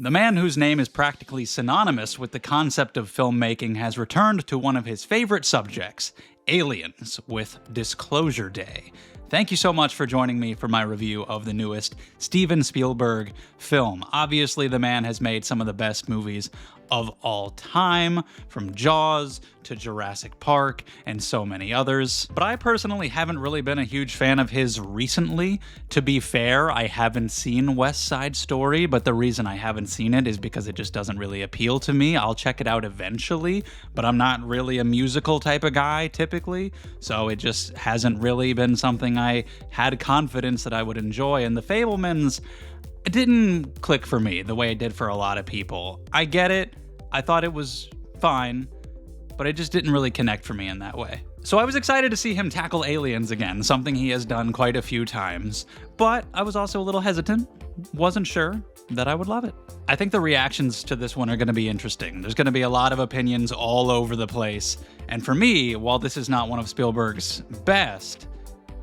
The man whose name is practically synonymous with the concept of filmmaking has returned to one of his favorite subjects, aliens, with Disclosure Day. Thank you so much for joining me for my review of the newest Steven Spielberg film. Obviously, the man has made some of the best movies of all time, from Jaws to Jurassic Park and so many others. But I personally haven't really been a huge fan of his recently. To be fair, I haven't seen West Side Story, but the reason I haven't seen it is because it just doesn't really appeal to me. I'll check it out eventually, but I'm not really a musical type of guy typically, so it just hasn't really been something I had confidence that I would enjoy. And The Fabelmans, it didn't click for me the way it did for a lot of people. I get it. I thought it was fine, but it just didn't really connect for me in that way. So I was excited to see him tackle aliens again, something he has done quite a few times, but I was also a little hesitant, wasn't sure that I would love it. I think the reactions to this one are going to be interesting. There's going to be a lot of opinions all over the place, and for me, while this is not one of Spielberg's best,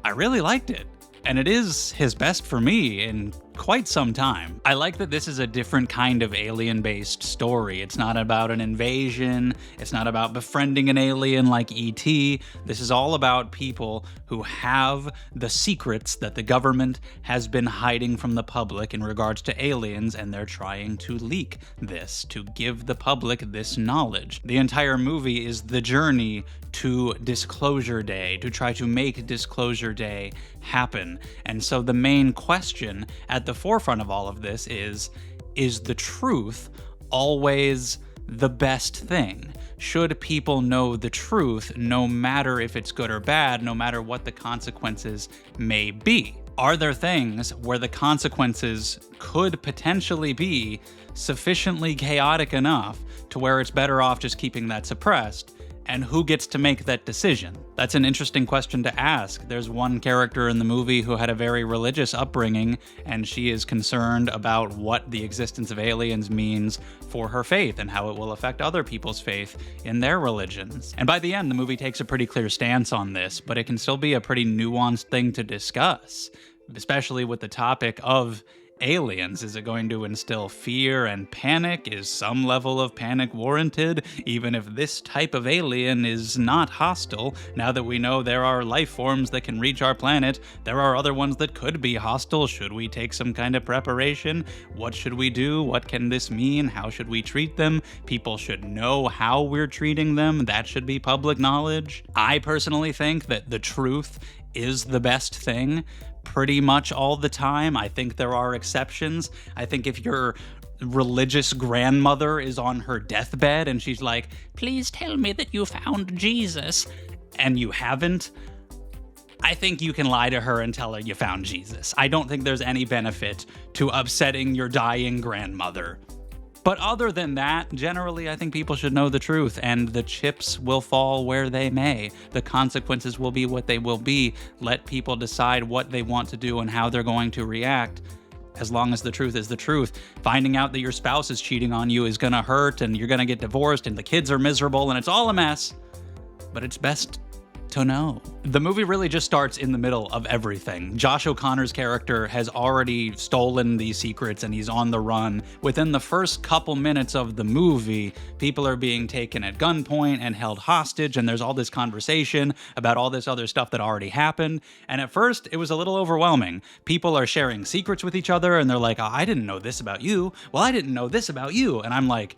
I really liked it. And it is his best for me in quite some time. I like that this is a different kind of alien-based story. It's not about an invasion. It's not about befriending an alien like E.T. This is all about people who have the secrets that the government has been hiding from the public in regards to aliens, and they're trying to leak this, to give the public this knowledge. The entire movie is the journey to Disclosure Day, to try to make Disclosure Day happen. And so the main question at the forefront of all of this is the truth always the best thing? Should people know the truth, no matter if it's good or bad, no matter what the consequences may be? Are there things where the consequences could potentially be sufficiently chaotic enough to where it's better off just keeping that suppressed? And who gets to make that decision? That's an interesting question to ask. There's one character in the movie who had a very religious upbringing, and she is concerned about what the existence of aliens means for her faith and how it will affect other people's faith in their religions. And by the end, the movie takes a pretty clear stance on this, but it can still be a pretty nuanced thing to discuss, especially with the topic of aliens. Is it going to instill fear and panic? Is some level of panic warranted, even if this type of alien is not hostile? Now that we know there are life forms that can reach our planet, there are other ones that could be hostile. Should we take some kind of preparation? What should we do? What can this mean? How should we treat them? People should know how we're treating them. That should be public knowledge. I personally think that the truth is the best thing pretty much all the time. I think there are exceptions. I think if your religious grandmother is on her deathbed and she's like, please tell me that you found Jesus, and you haven't, I think you can lie to her and tell her you found Jesus. I don't think there's any benefit to upsetting your dying grandmother. But other than that, generally, I think people should know the truth, and the chips will fall where they may. The consequences will be what they will be. Let people decide what they want to do and how they're going to react, as long as the truth is the truth. Finding out that your spouse is cheating on you is gonna hurt, and you're gonna get divorced, and the kids are miserable, and it's all a mess. But it's best to know. The movie really just starts in the middle of everything. Josh O'Connor's character has already stolen these secrets and he's on the run. Within the first couple minutes of the movie, people are being taken at gunpoint and held hostage, and there's all this conversation about all this other stuff that already happened. And at first, it was a little overwhelming. People are sharing secrets with each other and they're like, oh, I didn't know this about you. Well, I didn't know this about you. And I'm like,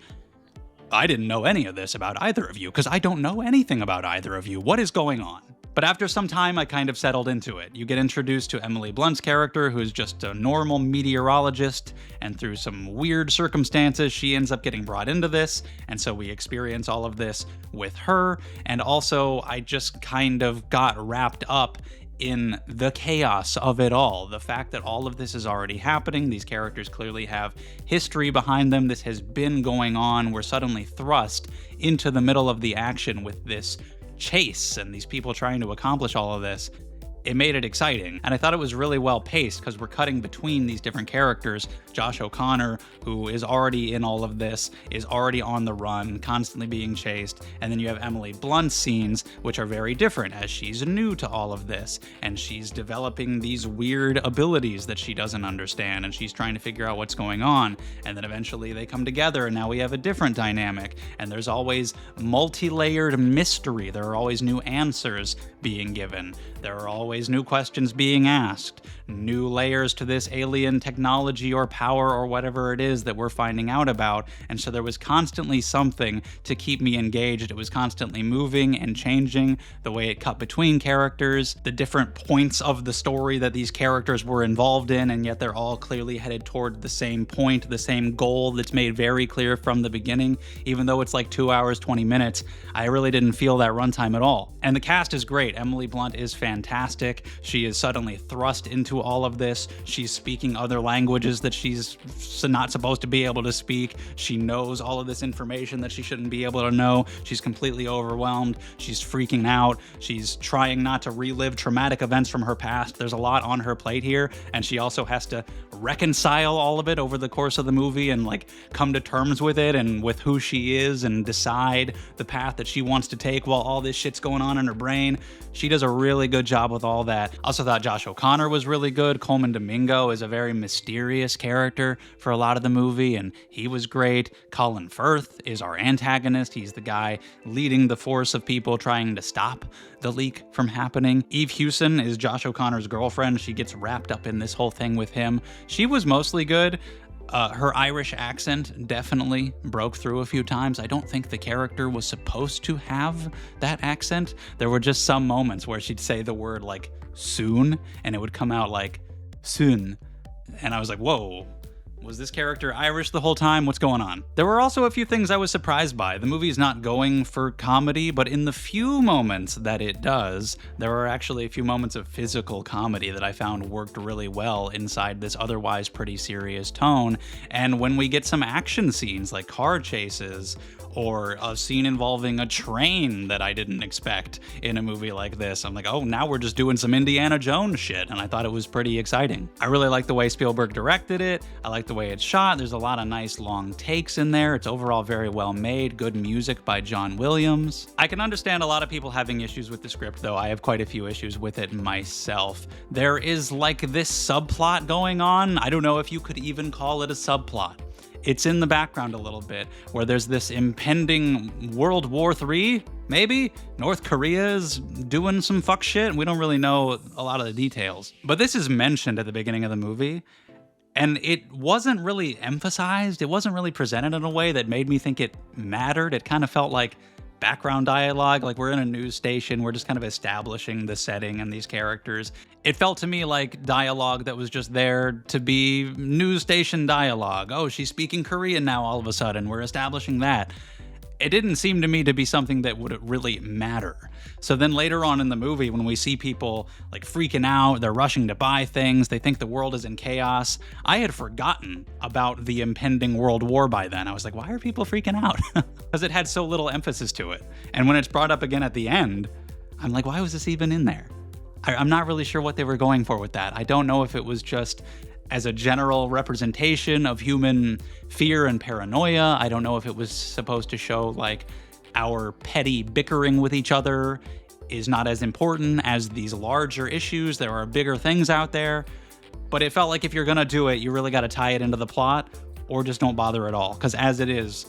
I didn't know any of this about either of you, because I don't know anything about either of you. What is going on? But after some time, I kind of settled into it. You get introduced to Emily Blunt's character, who's just a normal meteorologist, and through some weird circumstances, she ends up getting brought into this, and so we experience all of this with her. And also, I just kind of got wrapped up in the chaos of it all. The fact that all of this is already happening, these characters clearly have history behind them, this has been going on, we're suddenly thrust into the middle of the action with this chase and these people trying to accomplish all of this. it made it exciting. And I thought it was really well paced because we're cutting between these different characters. Josh O'Connor, who is already in all of this, is already on the run, constantly being chased. And then you have Emily Blunt's scenes, which are very different as she's new to all of this. And she's developing these weird abilities that she doesn't understand. And she's trying to figure out what's going on. And then eventually they come together and now we have a different dynamic. And there's always multi-layered mystery. There are always new answers being given. There are always new questions being asked, new layers to this alien technology or power or whatever it is that we're finding out about. And so there was constantly something to keep me engaged. It was constantly moving and changing, the way it cut between characters, the different points of the story that these characters were involved in, and yet they're all clearly headed toward the same point, the same goal that's made very clear from the beginning. Even though it's like 2 hours, 20 minutes, I really didn't feel that runtime at all. And the cast is great. Emily Blunt is fantastic. She is suddenly thrust into all of this. She's speaking other languages that she's not supposed to be able to speak. She knows all of this information that she shouldn't be able to know. She's completely overwhelmed. She's freaking out. She's trying not to relive traumatic events from her past. There's a lot on her plate here, and she also has to reconcile all of it over the course of the movie and like come to terms with it and with who she is and decide the path that she wants to take while all this shit's going on in her brain. She does a really good job with all that. Also thought Josh O'Connor was really good. Coleman Domingo is a very mysterious character for a lot of the movie, and he was great. Colin Firth is our antagonist. He's the guy leading the force of people trying to stop the leak from happening. Eve Hewson is Josh O'Connor's girlfriend. She gets wrapped up in this whole thing with him. She was mostly good. Her Irish accent definitely broke through a few times. I don't think the character was supposed to have that accent. There were just some moments where she'd say the word like soon, and it would come out like soon. And I was like, whoa. Was this character Irish the whole time? What's going on? There were also a few things I was surprised by. The movie's not going for comedy, but in the few moments that it does, there are actually a few moments of physical comedy that I found worked really well inside this otherwise pretty serious tone. And when we get some action scenes like car chases, or a scene involving a train that I didn't expect in a movie like this, I'm like, oh, now we're just doing some Indiana Jones shit, and I thought it was pretty exciting. I really like the way Spielberg directed it. I like the way it's shot. There's a lot of nice long takes in there. It's overall very well made. Good music by John Williams. I can understand a lot of people having issues with the script, though. I have quite a few issues with it myself. There is like this subplot going on. I don't know if you could even call it a subplot. It's in the background a little bit, where there's this impending World War III, maybe? North Korea is doing some fuck shit, and we don't really know a lot of the details. But this is mentioned at the beginning of the movie, and it wasn't really emphasized. It wasn't really presented in a way that made me think it mattered. It kind of felt like background dialogue, like we're in a news station, we're just kind of establishing the setting and these characters. It felt to me like dialogue that was just there to be news station dialogue. Oh, she's speaking Korean now all of a sudden, we're establishing that. It didn't seem to me to be something that would really matter. So then later on in the movie, when we see people like freaking out, they're rushing to buy things, they think the world is in chaos. I had forgotten about the impending world war by then. I was like, why are people freaking out? Because it had so little emphasis to it. And when it's brought up again at the end, I'm like, why was this even in there? I'm not really sure what they were going for with that. I don't know if it was just as a general representation of human fear and paranoia. I don't know if it was supposed to show like our petty bickering with each other is not as important as these larger issues. There are bigger things out there. But it felt like if you're gonna do it, you really gotta tie it into the plot, or just don't bother at all. Because as it is,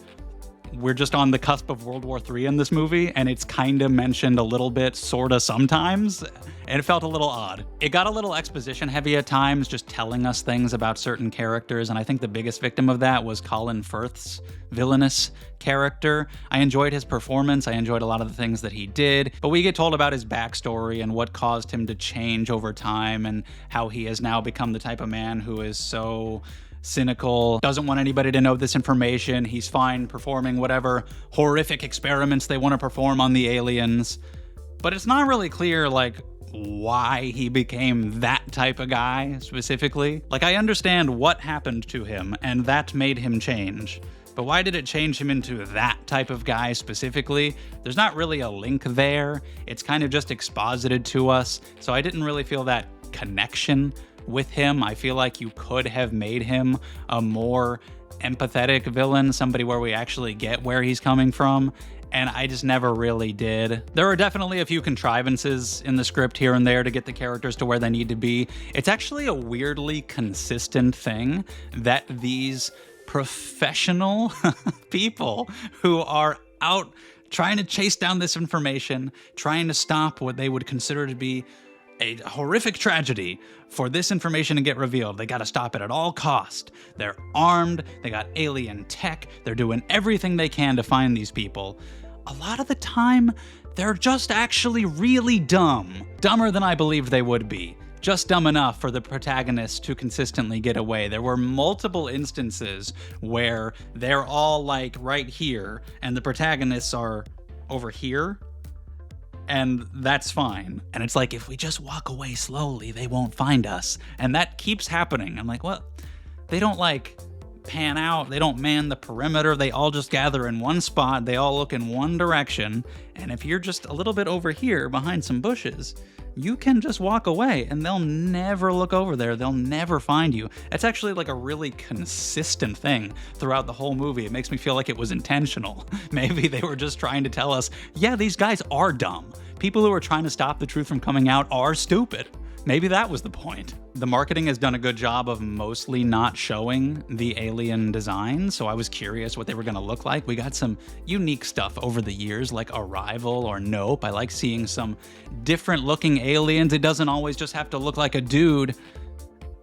we're just on the cusp of World War III in this movie, and it's kind of mentioned a little bit, sort of sometimes, and it felt a little odd. It got a little exposition heavy at times, just telling us things about certain characters, and I think the biggest victim of that was Colin Firth's villainous character. I enjoyed his performance, I enjoyed a lot of the things that he did, but we get told about his backstory and what caused him to change over time, and how he has now become the type of man who is so cynical, doesn't want anybody to know this information. He's fine performing whatever horrific experiments they want to perform on the aliens. But it's not really clear, like, why he became that type of guy specifically. Like, I understand what happened to him, and that made him change. but why did it change him into that type of guy specifically? There's not really a link there. It's kind of just exposited to us, so I didn't really feel that connection with him. I feel like you could have made him a more empathetic villain, somebody where we actually get where he's coming from, and I just never really did. There are definitely a few contrivances in the script here and there to get the characters to where they need to be. It's actually a weirdly consistent thing that these professional people who are out trying to chase down this information, trying to stop what they would consider to be a horrific tragedy, for this information to get revealed. They gotta stop it at all cost. They're armed, they got alien tech, they're doing everything they can to find these people. A lot of the time, they're just actually really dumb. Dumber than I believed they would be. Just dumb enough for the protagonist to consistently get away. There were multiple instances where they're all like right here, and the protagonists are over here, and that's fine. And it's like, if we just walk away slowly, they won't find us. And that keeps happening. I'm like, well, they don't like pan out, they don't man the perimeter, they all just gather in one spot, they all look in one direction, and if you're just a little bit over here behind some bushes, you can just walk away and they'll never look over there, they'll never find you. It's actually like a really consistent thing throughout the whole movie. It makes me feel like it was intentional. Maybe they were just trying to tell us, yeah, these guys are dumb. People who are trying to stop the truth from coming out are stupid. Maybe that was the point. The marketing has done a good job of mostly not showing the alien design, so I was curious what they were gonna look like. We got some unique stuff over the years, like Arrival or Nope. I like seeing some different looking aliens. It doesn't always just have to look like a dude,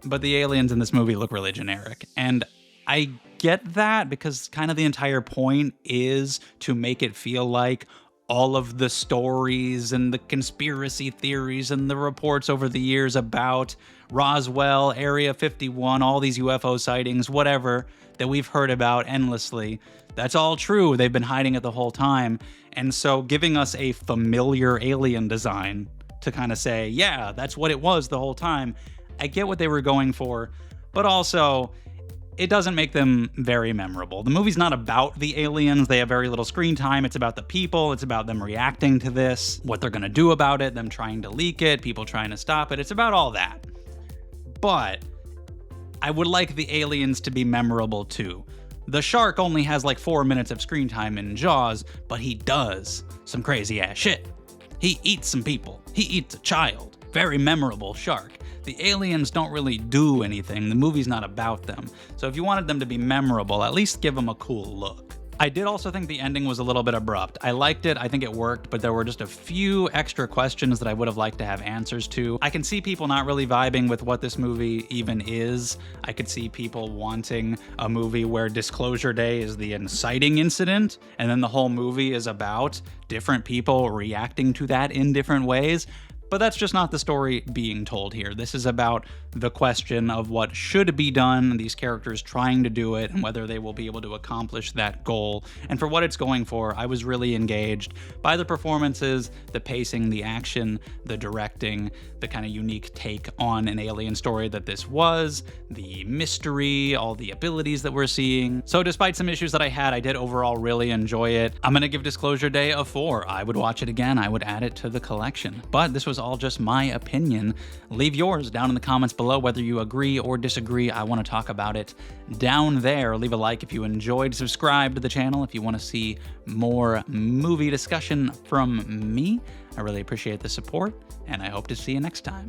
but the aliens in this movie look really generic. And I get that because kind of the entire point is to make it feel like all of the stories and the conspiracy theories and the reports over the years about Roswell, Area 51, all these UFO sightings, whatever, that we've heard about endlessly, that's all true. They've been hiding it the whole time. And so giving us a familiar alien design to kind of say, yeah, that's what it was the whole time, I get what they were going for, but also it doesn't make them very memorable. The movie's not about the aliens. They have very little screen time. It's about the people. It's about them reacting to this, what they're gonna do about it, them trying to leak it, people trying to stop it. It's about all that. But I would like the aliens to be memorable too. The shark only has like 4 minutes of screen time in Jaws, but he does some crazy ass shit. He eats some people. He eats a child. Very memorable shark. The aliens don't really do anything. The movie's not about them. So if you wanted them to be memorable, at least give them a cool look. I did also think the ending was a little bit abrupt. I liked it, I think it worked, but there were just a few extra questions that I would have liked to have answers to. I can see people not really vibing with what this movie even is. I could see people wanting a movie where Disclosure Day is the inciting incident, and then the whole movie is about different people reacting to that in different ways. But that's just not the story being told here. This is about the question of what should be done, these characters trying to do it, and whether they will be able to accomplish that goal. And for what it's going for, I was really engaged by the performances, the pacing, the action, the directing, the kind of unique take on an alien story that this was, the mystery, all the abilities that we're seeing. So despite some issues that I had, I did overall really enjoy it. I'm gonna give Disclosure Day a 4. I would watch it again. I would add it to the collection. But this was all just my opinion. Leave yours down in the comments below, whether you agree or disagree. I want to talk about it down there. Leave a like if you enjoyed. Subscribe to the channel if you want to see more movie discussion from me. I really appreciate the support, and I hope to see you next time.